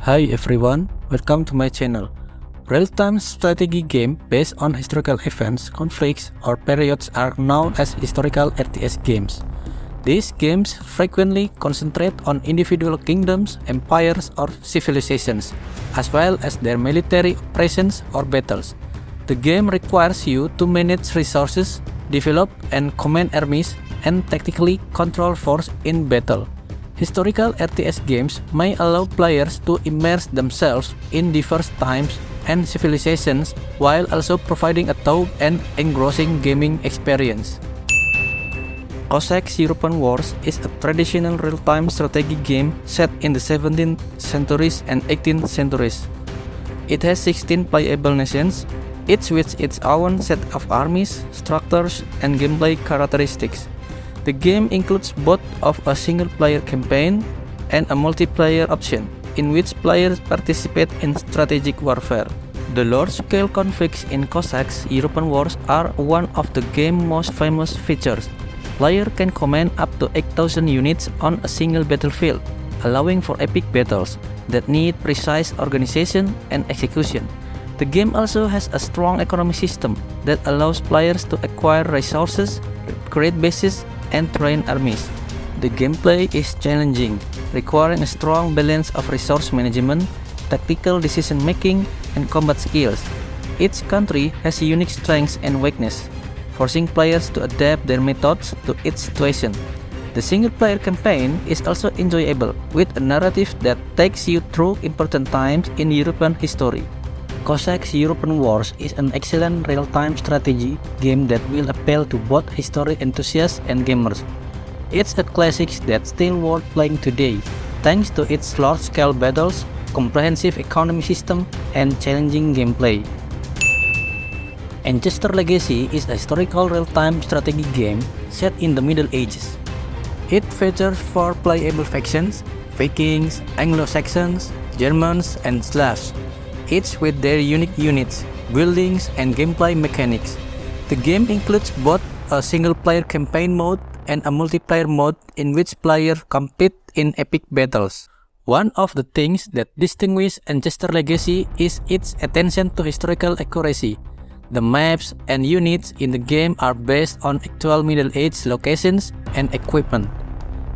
Hi everyone, welcome to my channel. Real-time strategy game based on historical events, conflicts, or periods are known as historical RTS games. These games frequently concentrate on individual kingdoms, empires, or civilizations, as well as their military operations or battles. The game requires you to manage resources, develop and command armies, and tactically control force in battle. Historical RTS games may allow players to immerse themselves in diverse times and civilizations while also providing a tough and engrossing gaming experience. Cossacks European Wars is a traditional real-time strategy game set in the 17th centuries and 18th centuries. It has 16 playable nations, each with its own set of armies, structures, and gameplay characteristics. The game includes both of a single-player campaign and a multiplayer option, in which players participate in strategic warfare. The large-scale conflicts in Cossacks European Wars are one of the game's most famous features. Players can command up to 8,000 units on a single battlefield, allowing for epic battles that need precise organization and execution. The game also has a strong economic system that allows players to acquire resources, create bases, and train armies. The gameplay is challenging, requiring a strong balance of resource management, tactical decision-making, and combat skills. Each country has unique strengths and weaknesses, forcing players to adapt their methods to each situation. The single-player campaign is also enjoyable, with a narrative that takes you through important times in European history. Cossacks European Wars is an excellent real-time strategy game that will appeal to both history enthusiasts and gamers. It's a classic that's still worth playing today, thanks to its large-scale battles, comprehensive economy system, and challenging gameplay. Ancestor Legacy is a historical real-time strategy game set in the Middle Ages. It features 4 playable factions: Vikings, Anglo-Saxons, Germans, and Slavs, each with their unique units, buildings, and gameplay mechanics. The game includes both a single-player campaign mode and a multiplayer mode in which players compete in epic battles. One of the things that distinguishes Ancestor Legacy is its attention to historical accuracy. The maps and units in the game are based on actual Middle Age locations and equipment.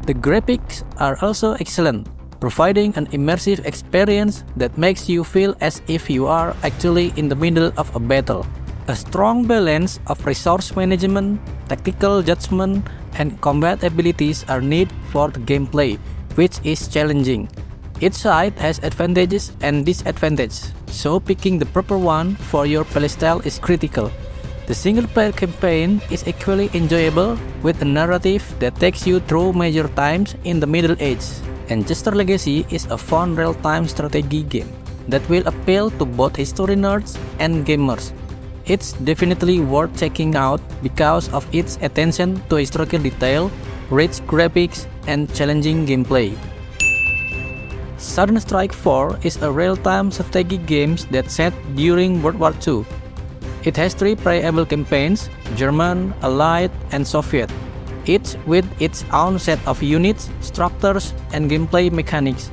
The graphics are also excellent, providing an immersive experience that makes you feel as if you are actually in the middle of a battle. A strong balance of resource management, tactical judgment, and combat abilities are needed for the gameplay, which is challenging. Each side has advantages and disadvantages, so picking the proper one for your playstyle is critical. The single-player campaign is equally enjoyable, with a narrative that takes you through major times in the Middle Ages. Ancestor Legacy is a fun real-time strategy game that will appeal to both history nerds and gamers. It's definitely worth checking out because of its attention to historical detail, rich graphics, and challenging gameplay. Southern Strike 4 is a real-time strategy game that's set during World War II. It has 3 playable campaigns: German, Allied, and Soviet, each with its own set of units, structures, and gameplay mechanics.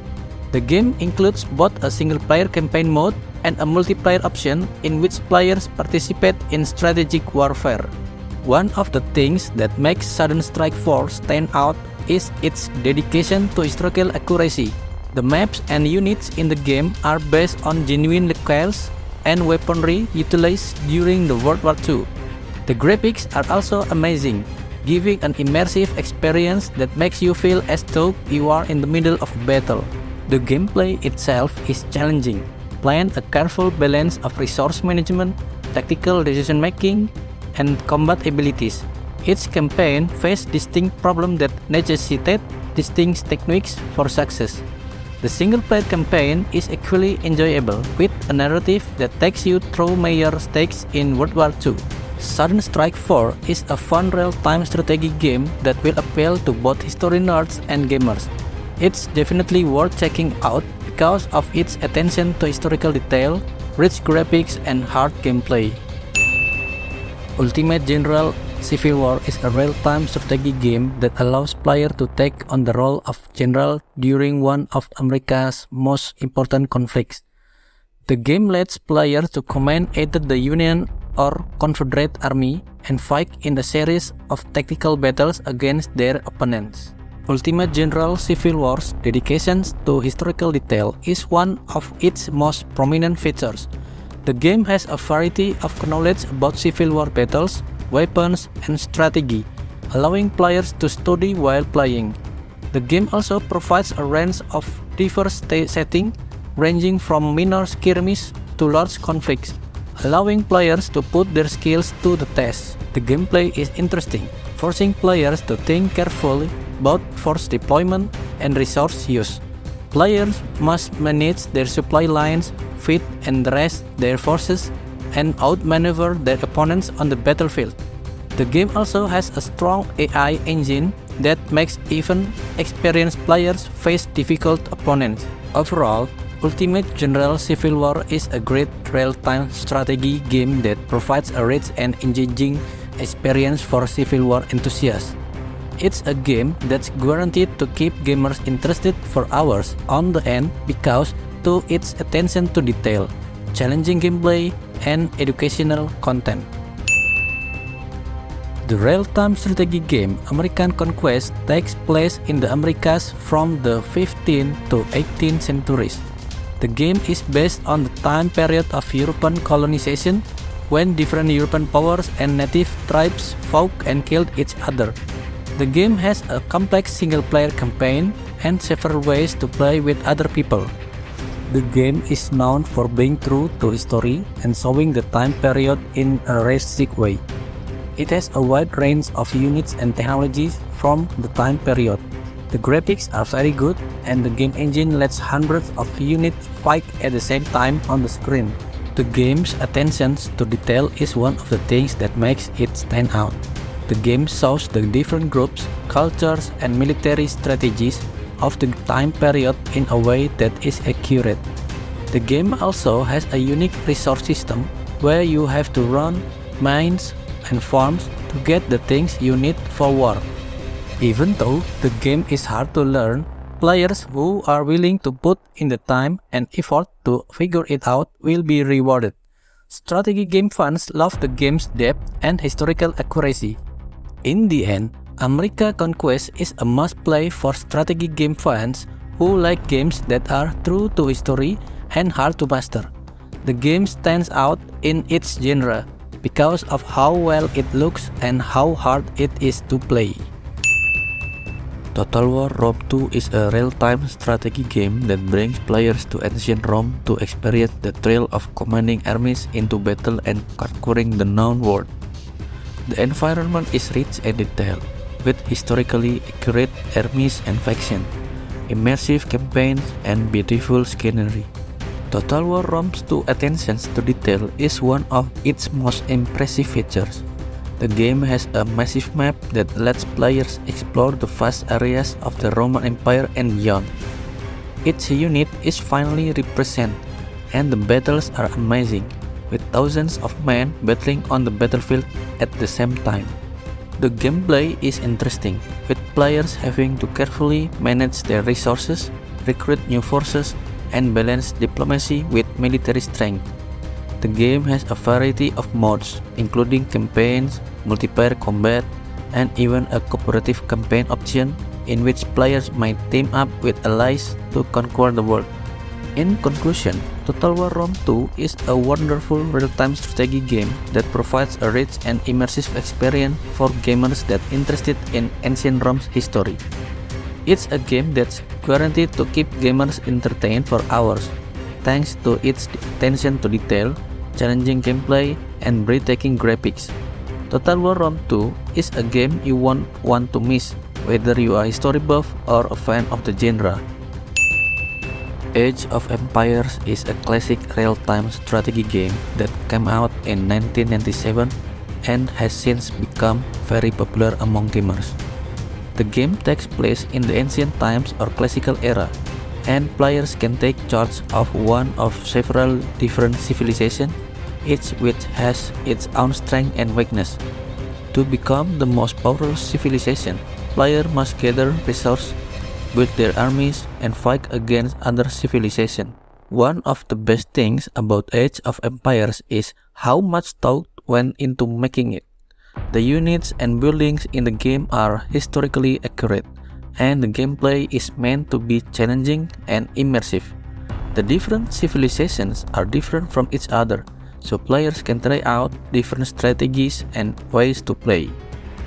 The game includes both a single-player campaign mode and a multiplayer option in which players participate in strategic warfare. One of the things that makes Southern Strike 4 stand out is its dedication to historical accuracy. The maps and units in the game are based on genuine locales and weaponry utilized during the World War II. The graphics are also amazing, giving an immersive experience that makes you feel as though you are in the middle of a battle. The gameplay itself is challenging, playing a careful balance of resource management, tactical decision-making, and combat abilities. Each campaign faces distinct problems that necessitate distinct techniques for success. The single-player campaign is equally enjoyable, with a narrative that takes you through major stakes in World War II. Southern Strike 4 is a fun real-time strategy game that will appeal to both history nerds and gamers. It's definitely worth checking out because of its attention to historical detail, rich graphics, and hard gameplay. Ultimate General Civil War is a real-time strategy game that allows players to take on the role of general during one of America's most important conflicts. The game lets players to command either the Union or Confederate Army and fight in a series of tactical battles against their opponents. Ultimate General Civil War's dedication to historical detail is one of its most prominent features. The game has a variety of knowledge about Civil War battles, weapons, and strategy, allowing players to study while playing. The game also provides a range of diverse settings, ranging from minor skirmishes to large conflicts, allowing players to put their skills to the test. The gameplay is interesting, forcing players to think carefully about force deployment and resource use. Players must manage their supply lines, feed and rest their forces, and outmaneuver their opponents on the battlefield. The game also has a strong AI engine that makes even experienced players face difficult opponents. Overall, Ultimate General Civil War is a great real-time strategy game that provides a rich and engaging experience for Civil War enthusiasts. It's a game that's guaranteed to keep gamers interested for hours on the end because to its attention to detail, challenging gameplay, and educational content. The real-time strategy game American Conquest takes place in the Americas from the 15th to 18th centuries. The game is based on the time period of European colonization, when different European powers and native tribes fought and killed each other. The game has a complex single-player campaign and several ways to play with other people. The game is known for being true to history and showing the time period in a realistic way. It has a wide range of units and technologies from the time period. The graphics are very good, and the game engine lets hundreds of units fight at the same time on the screen. The game's attention to detail is one of the things that makes it stand out. The game shows the different groups, cultures, and military strategies of the time period in a way that is accurate. The game also has a unique resource system where you have to run mines and farms to get the things you need for war. Even though the game is hard to learn, players who are willing to put in the time and effort to figure it out will be rewarded. Strategy game fans love the game's depth and historical accuracy. In the end, America Conquest is a must-play for strategy game fans who like games that are true to history and hard to master. The game stands out in its genre because of how well it looks and how hard it is to play. Total War Rome 2 is a real-time strategy game that brings players to ancient Rome to experience the thrill of commanding armies into battle and conquering the known world. The environment is rich and detailed, with historically accurate armies and factions, immersive campaigns, and beautiful scenery. Total War Rome's attention to detail is one of its most impressive features. The game has a massive map that lets players explore the vast areas of the Roman Empire and beyond. Each unit is finely represented, and the battles are amazing, with thousands of men battling on the battlefield at the same time. The gameplay is interesting, with players having to carefully manage their resources, recruit new forces, and balance diplomacy with military strength. The game has a variety of modes, including campaigns, multiplayer combat, and even a cooperative campaign option in which players might team up with allies to conquer the world. In conclusion, Total War Rome 2 is a wonderful real-time strategy game that provides a rich and immersive experience for gamers that are interested in ancient Rome's history. It's a game that's guaranteed to keep gamers entertained for hours, thanks to its attention to detail, challenging gameplay, and breathtaking graphics. Total War Rome 2 is a game you won't want to miss, whether you are a history buff or a fan of the genre. Age of Empires is a classic real-time strategy game that came out in 1997 and has since become very popular among gamers. The game takes place in the ancient times or classical era, and players can take charge of one of several different civilizations, each which has its own strength and weakness. To become the most powerful civilization, players must gather resources, build their armies, and fight against other civilizations. One of the best things about Age of Empires is how much thought went into making it. The units and buildings in the game are historically accurate, and the gameplay is meant to be challenging and immersive. The different civilizations are different from each other, so players can try out different strategies and ways to play.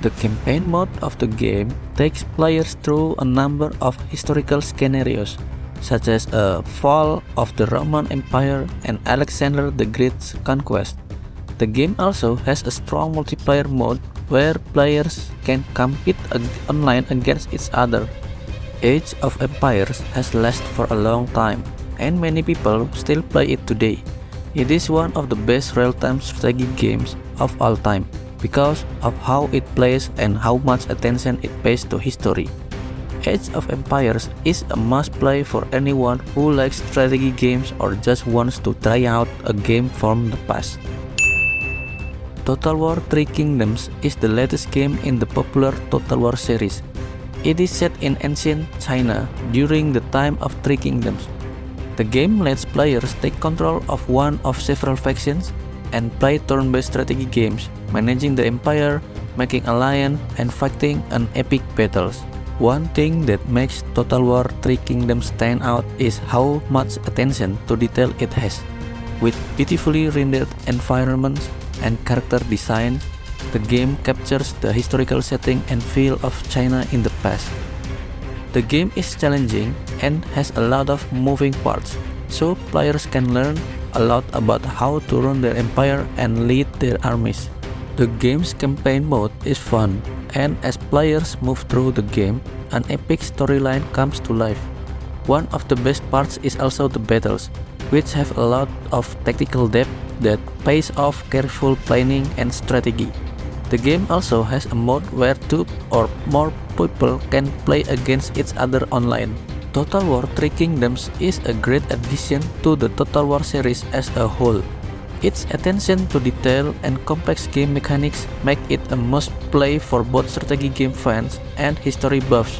The campaign mode of the game takes players through a number of historical scenarios, such as a fall of the Roman Empire and Alexander the Great's conquest. The game also has a strong multiplayer mode where players can compete online against each other. Age of Empires has lasted for a long time, and many people still play it today. It is one of the best real-time strategy games of all time because of how it plays and how much attention it pays to history. Age of Empires is a must-play for anyone who likes strategy games or just wants to try out a game from the past. Total War Three Kingdoms is the latest game in the popular Total War series. It is set in ancient China during the time of Three Kingdoms. The game lets players take control of one of several factions and play turn-based strategy games, managing the empire, making alliance, and fighting an epic battles. One thing that makes Total War Three Kingdoms stand out is how much attention to detail it has. With beautifully rendered environments and character design, the game captures the historical setting and feel of China in the past. The game is challenging and has a lot of moving parts, so players can learn a lot about how to run their empire and lead their armies. The game's campaign mode is fun, and as players move through the game, an epic storyline comes to life. One of the best parts is also the battles, which have a lot of tactical depth that pays off careful planning and strategy. The game also has a mode where two or more people can play against each other online. Total War Three Kingdoms is a great addition to the Total War series as a whole. Its attention to detail and complex game mechanics make it a must-play for both strategy game fans and history buffs.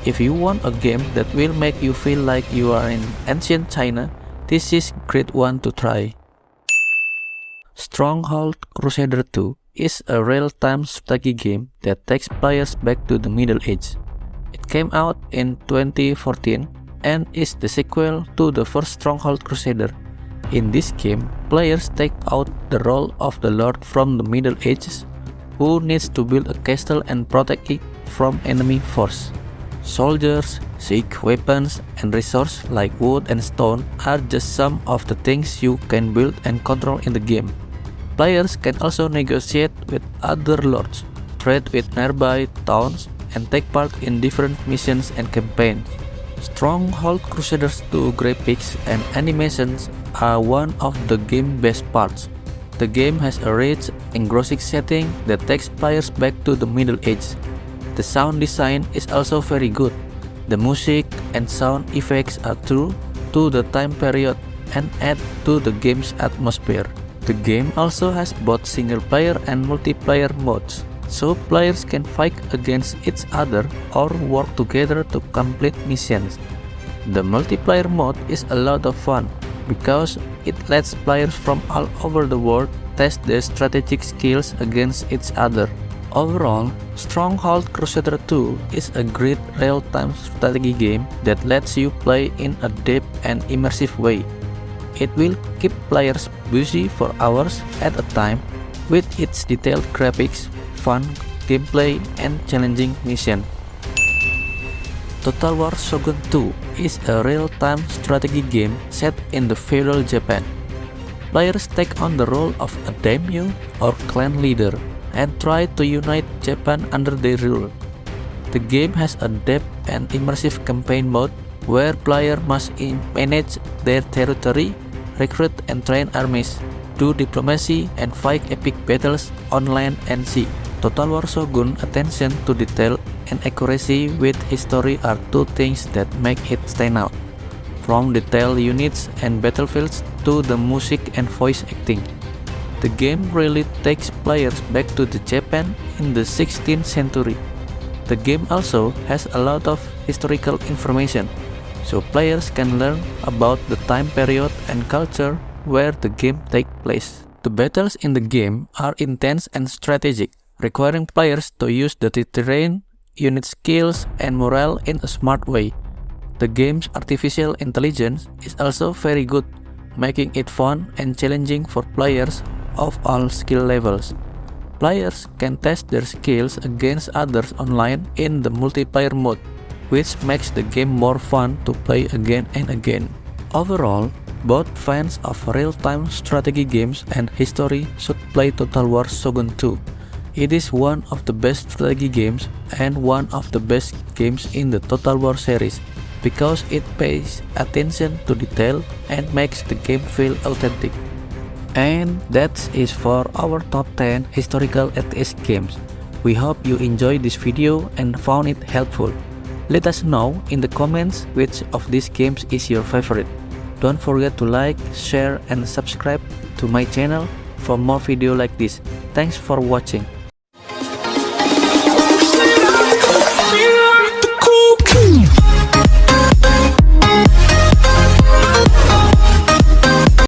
If you want a game that will make you feel like you are in ancient China, this is a great one to try. Stronghold Crusader 2 is a real-time strategy game that takes players back to the Middle Age. It came out in 2014 and is the sequel to the first Stronghold Crusader. In this game, players take out the role of the Lord from the Middle Ages, who needs to build a castle and protect it from enemy force. Soldiers, siege, weapons, and resources like wood and stone are just some of the things you can build and control in the game. Players can also negotiate with other lords, trade with nearby towns, and take part in different missions and campaigns. Stronghold Crusaders 2 graphics and animations are one of the game's best parts. The game has a rich, engrossing setting that takes players back to the Middle Ages. The sound design is also very good. The music and sound effects are true to the time period and add to the game's atmosphere. The game also has both single-player and multiplayer modes, so players can fight against each other or work together to complete missions. The multiplayer mode is a lot of fun because it lets players from all over the world test their strategic skills against each other. Overall, Stronghold Crusader 2 is a great real-time strategy game that lets you play in a deep and immersive way. It will keep players busy for hours at a time with its detailed graphics, fun gameplay, and challenging missions. Total War Shogun 2 is a real-time strategy game set in the feudal Japan. Players take on the role of a daimyo or clan leader and try to unite Japan under their rule. The game has a deep and immersive campaign mode where players must manage their territory, recruit and train armies, do diplomacy, and fight epic battles on land and sea. Total War Shogun attention to detail and accuracy with history are two things that make it stand out. From detailed units and battlefields to the music and voice acting, The game really takes players back to the Japan in the 16th century. The game also has a lot of historical information, so players can learn about the time period and culture where the game takes place. The battles in the game are intense and strategic, requiring players to use the terrain, unit skills, and morale in a smart way. The game's artificial intelligence is also very good, making it fun and challenging for players of all skill levels. Players can test their skills against others online in the multiplayer mode, which makes the game more fun to play again and again. Overall, both fans of real-time strategy games and history should play Total War Shogun 2. It is one of the best strategy games and one of the best games in the Total War series, because it pays attention to detail and makes the game feel authentic. And that is for our top 10 historical RTS games. We hope you enjoyed this video and found it helpful. Let us know in the comments which of these games is your favorite. Don't forget to like, share, and subscribe to my channel for more videos like this. Thanks for watching.